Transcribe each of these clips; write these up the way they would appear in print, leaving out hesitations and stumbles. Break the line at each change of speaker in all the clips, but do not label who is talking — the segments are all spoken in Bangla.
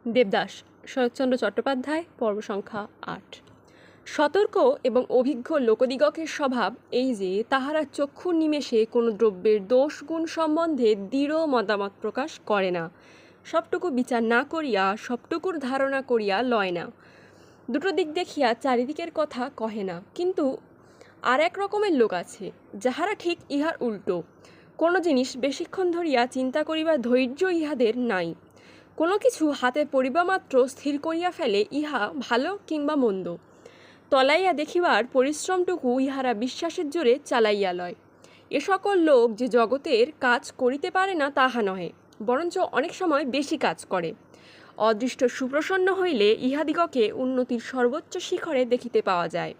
দেবদাস, শরৎচন্দ্র চট্টোপাধ্যায়, পর্ব সংখ্যা ৮। সতর্ক এবং অভিজ্ঞ লোকদিগকের স্বভাব এই যে তাহারা চক্ষু নিমেষে কোনো দ্রব্যের দোষ গুণ সম্বন্ধে দৃঢ় মতামত প্রকাশ করে না, সবটুকু বিচার না করিয়া সবটুকুর ধারণা করিয়া লয় না, দুটো দিক দেখিয়া চারিদিকের কথা কহে না। কিন্তু আর এক রকমের লোক আছে, যাহারা ঠিক ইহার উল্টো। কোনো জিনিস বেশিক্ষণ ধরিয়া চিন্তা করিবার ধৈর্য ইহাদের নাই। কোনো কিছু হাতে পড়িবা মাত্র স্থির করিয়া ফেলে ইহা ভালো কিংবা মন্দ। তলাইয়া দেখিবার পরিশ্রমটুকু ইহারা বিশ্বাসের জোরে চালাইয়া লয়। এ সকল লোক যে জগতের কাজ করিতে পারে না তাহা নহে, বরঞ্চ অনেক সময় বেশি কাজ করে। অদৃষ্ট সুপ্রসন্ন হইলে ইহাদিগকে উন্নতির সর্বোচ্চ শিখরে দেখিতে পাওয়া যায়,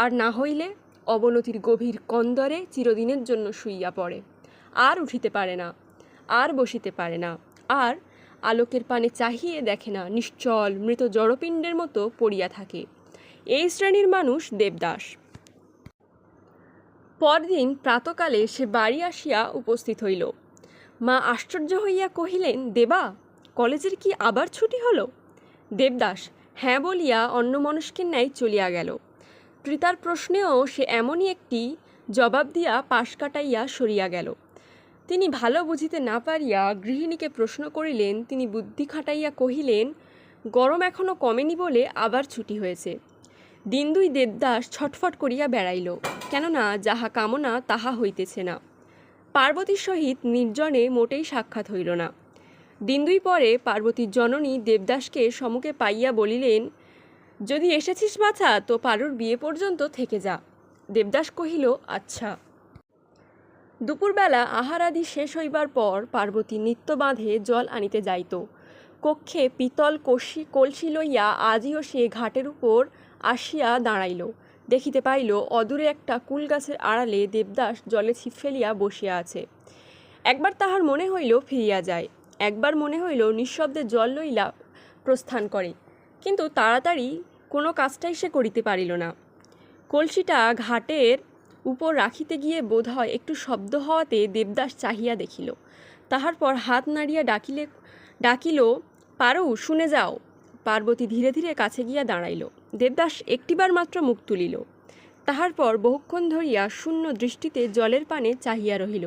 আর না হইলে অবনতির গভীর কন্দরে চিরদিনের জন্য শুইয়া পড়ে, আর উঠিতে পারে না, আর বসিতে পারে না, আর আলোকের পানে চাহিয়ে দেখে না, নিশ্চল মৃত জড়পিণ্ডের মতো পড়িয়া থাকে। এই শ্রেণীর মানুষ দেবদাস। পরদিন প্রাতকালে সে বাড়ি আসিয়া উপস্থিত হইল। মা আশ্চর্য হইয়া কহিলেন, দেবা, কলেজের কি আবার ছুটি হলো? দেবদাস হ্যাঁ বলিয়া অন্যমনস্কের ন্যায় চলিয়া গেল। ত্রিতার প্রশ্নেও সে এমনই একটি জবাব দিয়া পাশ কাটাইয়া সরিয়া গেল। তিনি ভালো বুঝিতে না পারিয়া গৃহিণীকে প্রশ্ন করিলেন। তিনি বুদ্ধি খাটাইয়া কহিলেন, গরম এখনও কমেনি বলে আবার ছুটি হয়েছে। দিন দুই দেবদাস ছটফট করিয়া বেড়াইল, কেননা যাহা কামনা তাহা হইতেছে না। পার্বতীর সহিত নির্জনে মোটেই সাক্ষাৎ হইল না। দিন দুই পরে পার্বতীর জননী দেবদাসকে সম্মুখে পাইয়া বলিলেন, যদি এসেছিস বাছা তো পারুর বিয়ে পর্যন্ত থেকে যা। দেবদাস কহিল, আচ্ছা। দুপুরবেলা আহারাদি শেষ হইবার পর পার্বতী নিত্য বাঁধে জল আনিতে যাইত। কক্ষে পিতল কলসি লইয়া আজিও সে ঘাটের উপর আসিয়া দাঁড়াইল। দেখিতে পাইল অদূরে একটা কুল গাছের আড়ালে দেবদাস জলে ছিপ ফেলিয়া বসিয়া আছে। একবার তাহার মনে হইল ফিরিয়া যায়, একবার মনে হইল নিঃশব্দে জল লইলা প্রস্থান করে, কিন্তু তাড়াতাড়ি কোনো কাজটাই সে করিতে পারিল না। কলসিটা ঘাটের উপর রাখিতে গিয়ে বোধ হয় একটু শব্দ হওয়াতে দেবদাস চাহিয়া দেখিল। তাহার পর হাত নাড়িয়া ডাকিল, পারু, শুনে যাও। পার্বতী ধীরে ধীরে কাছে গিয়া দাঁড়াইল। দেবদাস একটিবার মাত্র মুখ তুলিল। তাহার পর বহুক্ষণ ধরিয়া শূন্য দৃষ্টিতে জলের পানে চাহিয়া রহিল।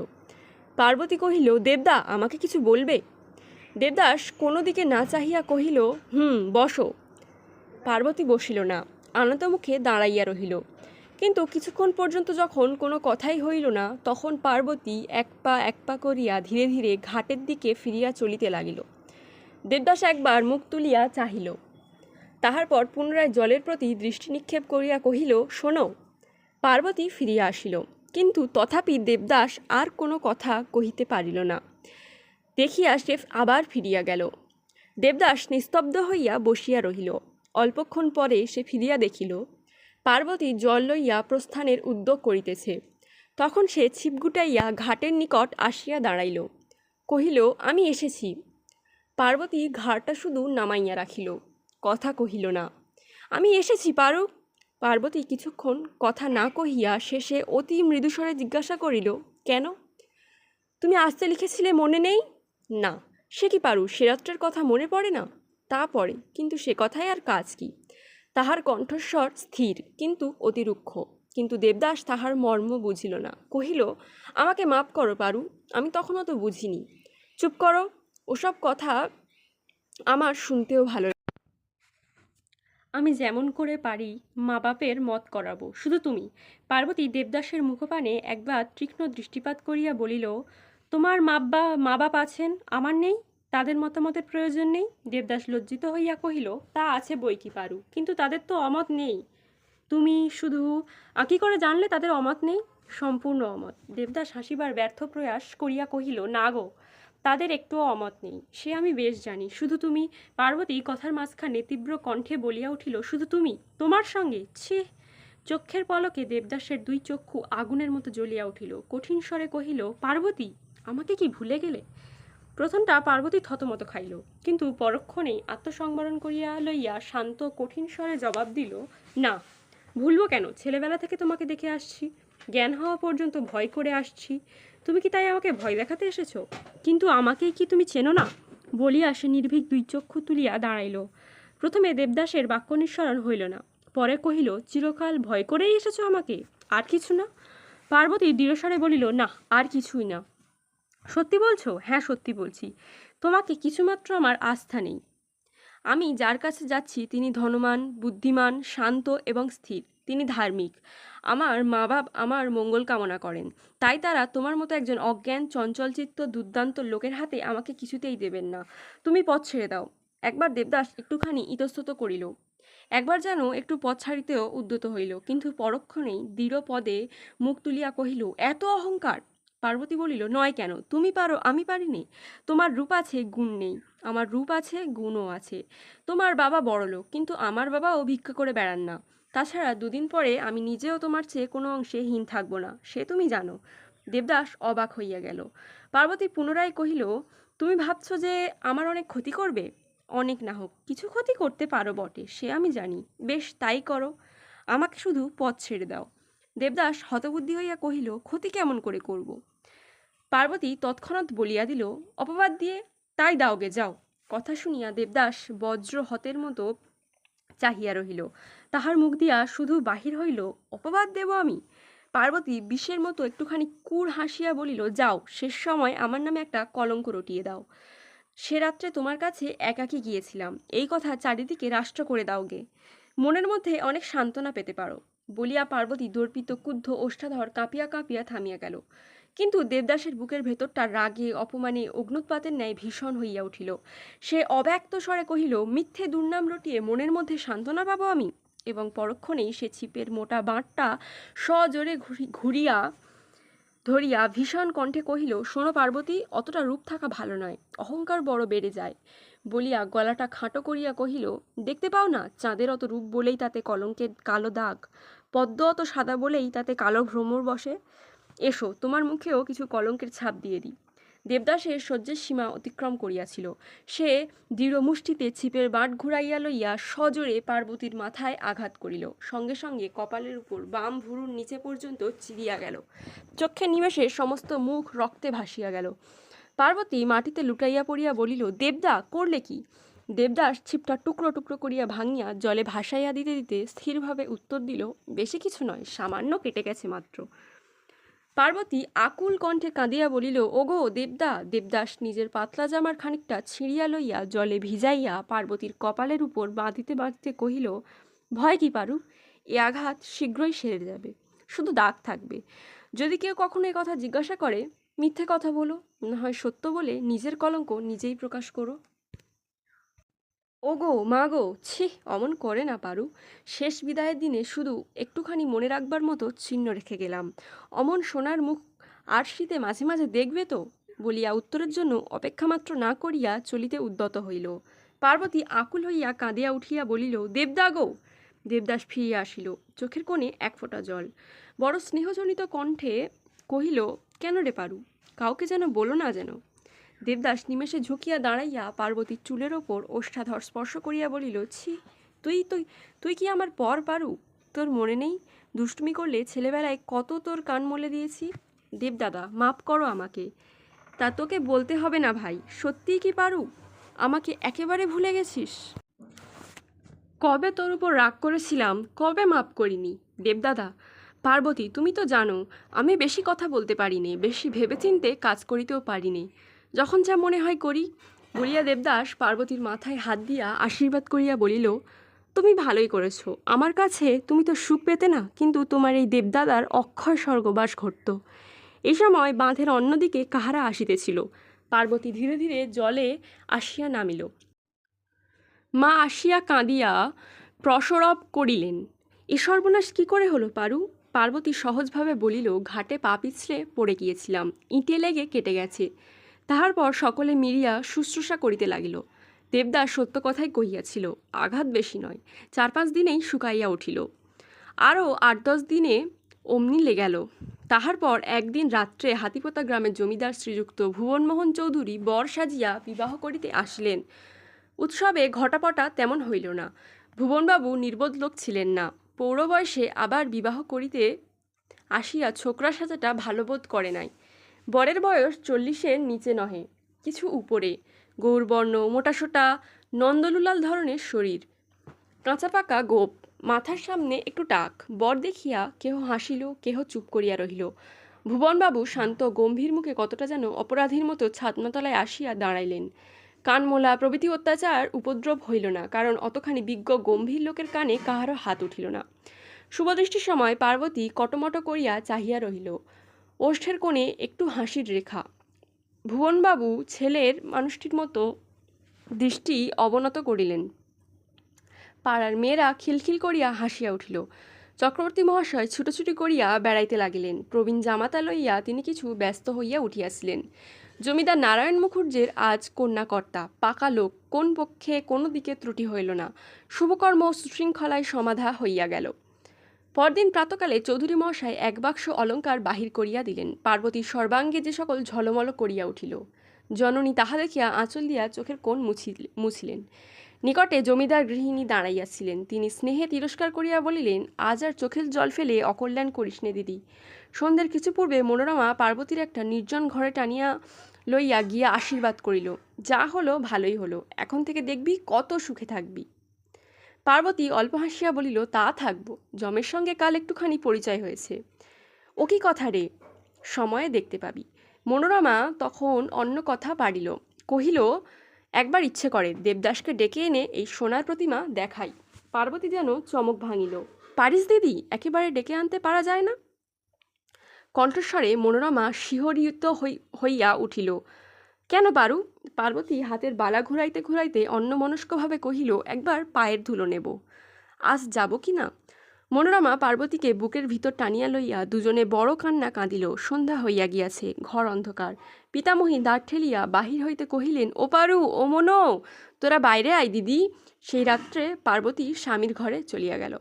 পার্বতী কহিল, দেবদা, আমাকে কিছু বলবে? দেবদাস কোনো দিকে না চাহিয়া কহিল, বসো। পার্বতী বসিল না, আনত মুখে দাঁড়াইয়া রহিল। কিন্তু কিছুক্ষণ পর্যন্ত যখন কোনো কথাই হইল না, তখন পার্বতী এক পা করিয়া ধীরে ধীরে ঘাটের দিকে ফিরিয়া চলিতে লাগিল। দেবদাস একবার মুখ তুলিয়া চাহিল, তাহার পর পুনরায় জলের প্রতি দৃষ্টি নিক্ষেপ করিয়া কহিল, শোনো। পার্বতী ফিরিয়া আসিল, কিন্তু তথাপি দেবদাস আর কোনো কথা কহিতে পারিল না। দেখিয়া সে আবার ফিরিয়া গেল। দেবদাস নিস্তব্ধ হইয়া বসিয়া রহিল। অল্পক্ষণ পরে সে ফিরিয়া দেখিল পার্বতী জল লইয়া প্রস্থানের উদ্যোগ করিতেছে। তখন সে ছিপ গুটাইয়া ঘাটের নিকট আসিয়া দাঁড়াইল। কহিল, আমি এসেছি। পার্বতী ঘাড়টা শুধু নামাইয়া রাখিল, কথা কহিল না। আমি এসেছি পারু। পার্বতী কিছুক্ষণ কথা না কহিয়া শেষে অতি মৃদুস্বরে জিজ্ঞাসা করিল, কেন? তুমি আসতে লিখেছিলে, মনে নেই? না। সে কি পারু, সে রাত্রের কথা মনে পড়ে না? তা পড়ে, কিন্তু সে কথায় আর কাজ কি? তাহার কণ্ঠস্বর স্থির কিন্তু অতিরুক্ষ। কিন্তু দেবদাস তাহার মর্ম বুঝিল না। কহিল, আমাকে মাপ করো পারু, আমি তখনও তো বুঝিনি। চুপ করো, ওসব কথা আমার শুনতেও ভালো। আমি যেমন করে পারি মা বাপের মত করাবো, শুধু তুমি। পার্বতী দেবদাসের মুখপানে একবার তীক্ষ্ণ দৃষ্টিপাত করিয়া বলিল, তোমার মা বাপ আছেন, আমার নেই? তাদের মতামতের প্রয়োজন নেই? দেবদাস লজ্জিত হইয়া কহিল, তা আছে বই কি পারু, কিন্তু তাদের তো অমত নেই। তুমি শুধু কি করে জানলে তাদের অমত নেই? সম্পূর্ণ অমত। দেবদাস হাসিবার ব্যর্থ প্রয়াস করিয়া কহিল, না গো, তাদের একটুও অমত নেই, সে আমি বেশ জানি। শুধু তুমি। পার্বতী কথার মাঝখানে তীব্র কণ্ঠে বলিয়া উঠিল, শুধু তুমি? তোমার সঙ্গে? ছি! চক্ষের পলকে দেবদাসের দুই চক্ষু আগুনের মতো জ্বলিয়া উঠিল। কঠিন স্বরে কহিল, পার্বতী, আমাকে কি ভুলে গেলে? প্রথমটা পার্বতী থতমত খাইল, কিন্তু পরক্ষণেই আত্মসংবরণ করিয়া লইয়া শান্ত কঠিন স্বরে জবাব দিল, না, ভুলবো কেন? ছেলেবেলা থেকে তোমাকে দেখে আসছি, জ্ঞান হওয়া পর্যন্ত ভয় করে আসছি। তুমি কি তাই আমাকে ভয় দেখাতে এসেছো? কিন্তু আমাকেই কি তুমি চেনো না? বলিয়া সে নির্ভীক দুই চক্ষু তুলিয়া দাঁড়াইল। প্রথমে দেবদাসের বাক্য নিঃসরণ হইল না, পরে কহিল, চিরকাল ভয় করেই এসেছ আমাকে, আর কিছু না? পার্বতী দৃঢ়স্বরে বলিল, না, আর কিছুই না। সত্যি বলছো? হ্যাঁ, সত্যি বলছি। তোমাকে কিছুমাত্র আমার আস্থা নেই। আমি যার কাছে যাচ্ছি তিনি ধনবান, বুদ্ধিমান, শান্ত এবং স্থির। তিনি ধার্মিক। আমার মা বাপ আমার মঙ্গল কামনা করেন, তাই তারা তোমার মতো একজন অজ্ঞান, চঞ্চলচিত্ত, দুর্দান্ত লোকের হাতে আমাকে কিছুতেই দেবেন না। তুমি পথ ছেড়ে দাও। একবার দেবদাস একটুখানি ইতস্তত করিল, একবার যেন একটু পথ ছাড়িতেও উদ্যত হইল, কিন্তু পরক্ষণেই দৃঢ় পদে মুখ তুলিয়া কহিল, এত অহংকার! পার্বতী বলিল, নয় কেন? তুমি পারো, আমি পারিনি? তোমার রূপ আছে, গুণ নেই। আমার রূপ আছে, গুণও আছে। তোমার বাবা বড়লোক, কিন্তু আমার বাবাও ভিক্ষা করে বেড়ান না। তাছাড়া দুদিন পরে আমি নিজেও তোমার চেয়ে কোনো অংশে হীন থাকব না, সে তুমি জানো। দেবদাস অবাক হইয়া গেল। পার্বতী পুনরায় কহিল, তুমি ভাবছ যে আমার অনেক ক্ষতি করবে? অনেক না হোক, কিছু ক্ষতি করতে পারো বটে, সে আমি জানি। বেশ, তাই করো, আমাকে শুধু পথ ছেড়ে দাও। দেবদাস হতবুদ্ধি হইয়া কহিল, ক্ষতি কেমন করে করব? পার্বতী তৎক্ষণাৎ বলিয়া দিল, অপবাদ দিয়ে। তাই দাওগে, যাও। কথা শুনিয়া দেবদাস বজ্র হতের মতো চাহিয়া রহিল। তাহার মুখ দিয়া শুধু বাহির হইল, অপবাদ দেব আমি? পার্বতী বিষের মতো একটুখানি কুড় হাসিয়া বলিল, যাও, শেষ সময় আমার নামে একটা কলঙ্ক রটিয়ে দাও। সে রাত্রে তোমার কাছে একাকী গিয়েছিলাম, এই কথা চারিদিকে রাষ্ট্র করে দাওগে। মনের মধ্যে অনেক সান্ত্বনা পেতে পারো। বলিয়া পার্বতী দর্পিত ক্রুদ্ধ ওষ্ঠাধর কাঁপিয়া কাঁপিয়া থামিয়া গেল। কিন্তু দেবদাসের বুকের ভেতরটা রাগে অপমানে অগ্নুৎপাতের ন্যায় ভীষণ হইয়া উঠিল। সে অব্যক্ত স্বরে কহিল, মিথ্যে দুর্নাম রটিয়ে মনের মধ্যে সান্ত্বনা পাবো আমি? এবং পরক্ষণেই সে ছিপের মোটা বাঁটটা সজোরে ঘুরিয়া ধরিয়া ভীষণ কণ্ঠে কহিল, শোনো পার্বতী, অতটা রূপ থাকা ভালো নয়, অহংকার বড় বেড়ে যায়। বলিয়া গলাটা খাটো করিয়া কহিল, দেখতে পাও না, চাঁদের অত রূপ বলেই তাতে কলঙ্কের কালো দাগ, পদ্ম অত সাদা বলেই তাতে কালো ভ্রমর বসে। এসো, তোমার মুখেও কিছু কলঙ্কের ছাপ দিয়ে দিই। দেবদাসের সহ্যের সীমা অতিক্রম করিয়াছিল। সে দৃঢ় মুষ্টিতে ছিপের বাঁট ঘুরাইয়া লইয়া সজোরে পার্বতীর মাথায় আঘাত করিল। সঙ্গে সঙ্গে কপালের উপর বাম ভুরুর নিচে পর্যন্ত চিরিয়া গেল। চক্ষের নিমেষে সমস্ত মুখ রক্তে ভাসিয়া গেল। পার্বতী মাটিতে লুটাইয়া পড়িয়া বলিল, দেবদা, করলে কি? দেবদাস ছিপটা টুকরো টুকরো করিয়া ভাঙিয়া জলে ভাসাইয়া দিতে দিতে স্থিরভাবে উত্তর দিল, বেশি কিছু নয়, সামান্য কেটে গেছে মাত্র। পার্বতী আকুল কণ্ঠে কাঁদিয়া বলিল, ওগো দেবদা! দেবদাস নিজের পাতলা জামার খানিকটা ছিঁড়িয়া লইয়া জলে ভিজাইয়া পার্বতীর কপালের উপর বাঁধিতে বাঁধিতে কহিল, ভয় কি পারু? এ আঘাত শীঘ্রই সেরে যাবে, শুধু দাগ থাকবে। যদি কেউ কখনো এ কথা জিজ্ঞাসা করে, মিথ্যে কথা বলো, না হয় সত্য বলে নিজের কলঙ্ক নিজেই প্রকাশ করো। ওগো মা গো, ছি, অমন করে না পারু। শেষ বিদায়ের দিনে শুধু একটুখানি মনে রাখবার মতো চিহ্ন রেখে গেলাম। অমন সোনার মুখ আর শীতে মাঝে মাঝে দেখবে তো? বলিয়া উত্তরের জন্য অপেক্ষামাত্র না করিয়া চলিতে উদ্যত হইল। পার্বতী আকুল হইয়া কাঁদিয়া উঠিয়া বলিল, দেবদা গো! দেবদাস ফিরিয়া আসিল, চোখের কোণে এক ফোঁটা জল। বড় স্নেহজনিত কণ্ঠে কহিল, কেন রে পারু? কাউকে যেন বলো না যেন। দেবদাস নিমেষে ঝুঁকিয়া দাঁড়াইয়া পার্বতীর চুলের ওপর ওষ্ঠাধর স্পর্শ করিয়া বলিল, ছি, তুই তুই তুই কি আমার পর পারু? তোর মনে নেই, দুষ্টুমি করলে ছেলেবেলায় কত তোর কান মলে দিয়েছি? দেবদাদা, মাপ করো আমাকে। তা তোকে বলতে হবে না ভাই, সত্যিই কি পারু? আমাকে একেবারে ভুলে গেছিস? কবে তোর উপর রাগ করেছিলাম, কবে মাপ করিনি? দেবদাদা, পার্বতী, তুমি তো জানো আমি বেশি কথা বলতে পারি নে, বেশি ভেবেচিন্তে কাজ করিতেও পারি নে, যখন যা মনে হয় করি। বলিয়া দেবদাস পার্বতীর মাথায় হাত দিয়া আশীর্বাদ করিয়া বলিল, তুমি ভালোই করেছ। আমার কাছে তুমি তো সুখ পেতে না, কিন্তু তোমার এই দেবদাদার অক্ষয় স্বর্গবাস ঘটত। এই সময় বাঁধের অন্যদিকে কাহারা আসিতেছিল। পার্বতী ধীরে ধীরে জলে আসিয়া নামিল। মা আসিয়া কাঁদিয়া প্রসরব করিলেন, এ সর্বনাশ কি করে হলো পারু? পার্বতী সহজভাবে বলিল, ঘাটে পা পিছলে পড়ে গিয়েছিলাম, ইঁটে লেগে কেটে গেছে। তাহার পর সকলে মিলিয়া শুশ্রূষা করিতে লাগিল। দেবদাস সত্য কথাই কহিয়াছিল, আঘাত বেশি নয়, 4-5 দিনেই শুকাইয়া উঠিল। আরও 8-10 দিনে অমনি লেগেল। তাহার পর একদিন রাত্রে হাতিপোতা গ্রামের জমিদার শ্রীযুক্ত ভুবনমোহন চৌধুরী বর সাজিয়া বিবাহ করিতে আসিলেন। উৎসবে ঘটাপটা তেমন হইল না। ভুবনবাবু নির্বোধ লোক ছিলেন না। পৌর বয়সে আবার বিবাহ করিতে আসিয়া ছোকরা সাজাটা ভালো বোধ করে নাই। বরের বয়স 40-এর নিচে নহে, কিছু উপরে। গৌরবর্ণ, মোটাসোটা নন্দলুলাল ধরনের শরীর, কাঁচা পাকা গোপ, মাথার সামনে একটু টাক। বর দেখিয়া কেহ হাসিল, কেহ চুপ করিয়া রহিল। ভুবনবাবু শান্ত গম্ভীর মুখে কতটা যেন অপরাধীর মতো ছাতনাতলায় আসিয়া দাঁড়াইলেন। কানমোলা প্রভৃতি অত্যাচার উপদ্রব হইল না, কারণ অতখানি বিজ্ঞ গম্ভীর লোকের কানে কাহারও হাত উঠিল না। শুভদৃষ্টির সময় পার্বতী কটমট করিয়া চাহিয়া রহিল। ওষ্ঠের কোণে একটু হাসির রেখা। ভুবনবাবু ছেলের মানুষটির মতো দৃষ্টি অবনত করিলেন। পাড়ার মেয়েরা খিলখিল করিয়া হাসিয়া উঠিল। চক্রবর্তী মহাশয় ছুটোছুটি করিয়া বেড়াইতে লাগিলেন। প্রবীণ জামাতা লইয়া তিনি কিছু ব্যস্ত হইয়া উঠিয়াছিলেন। জমিদার নারায়ণ মুখুজ্জের আজ কন্যাকর্তা, পাকা লোক, কোন পক্ষে কোনো দিকে ত্রুটি হইল না। শুভকর্ম সুশৃঙ্খলায় সমাধা হইয়া গেল। পরদিন প্রাতকালে চৌধুরী মহাশয় এক বাক্স অলঙ্কার বাহির করিয়া দিলেন। পার্বতীর সর্বাঙ্গে যে সকল ঝলমল করিয়া উঠিল। জননী তাহা দেখিয়া আঁচল দিয়া চোখের কোণ মুছিলেন। নিকটে জমিদার গৃহিণী দাঁড়াইয়াছিলেন। তিনি স্নেহে তিরস্কার করিয়া বলিলেন, আজ আর চোখের জল ফেলে অকল্যাণ করিস নে দিদি। সন্ধ্যের কিছু পূর্বে মনোরমা পার্বতীর একটা নির্জন ঘরে টানিয়া লইয়া গিয়া আশীর্বাদ করিল, যা হলো ভালোই হলো, এখন থেকে দেখবি কত সুখে থাকবি। পার্বতী অল্প হাসিয়া বলিল, তা থাকবো, যমের সঙ্গে কাল একটুখানি পরিচয় হয়েছে। ও কি কথা রে, সময়ে দেখতে পাবি। মনোরমা তখন অন্য কথা পারিল, কহিল, একবার ইচ্ছে করে দেবদাসকে ডেকে এনে এই সোনার প্রতিমা দেখাই। পার্বতী যেন চমক ভাঙিল। পারিস দিদি, একেবারে ডেকে আনতে পারা যায় না? কণ্ঠস্বরে মনোরমা শিহরিত হইয়া উঠিল। কেন পারু? পার্বতী হাতের বালা ঘুরাইতে ঘুরাইতে অন্যমনস্কভাবে কহিল, একবার পায়ের ধুলো নেব। আজ যাব কি না? মনোরমা পার্বতীকে বুকের ভিতর টানিয়া লইয়া দুজনে বড় কান্না কাঁদিল। সন্ধ্যা হইয়া গিয়াছে, ঘর অন্ধকার। পিতামহী দ্বার ঠেলিয়া বাহির হইতে কহিলেন, ও পারু, ও মনো, তোরা বাইরে আয় দিদি। সেই রাত্রে পার্বতী স্বামীর ঘরে চলিয়া গেল।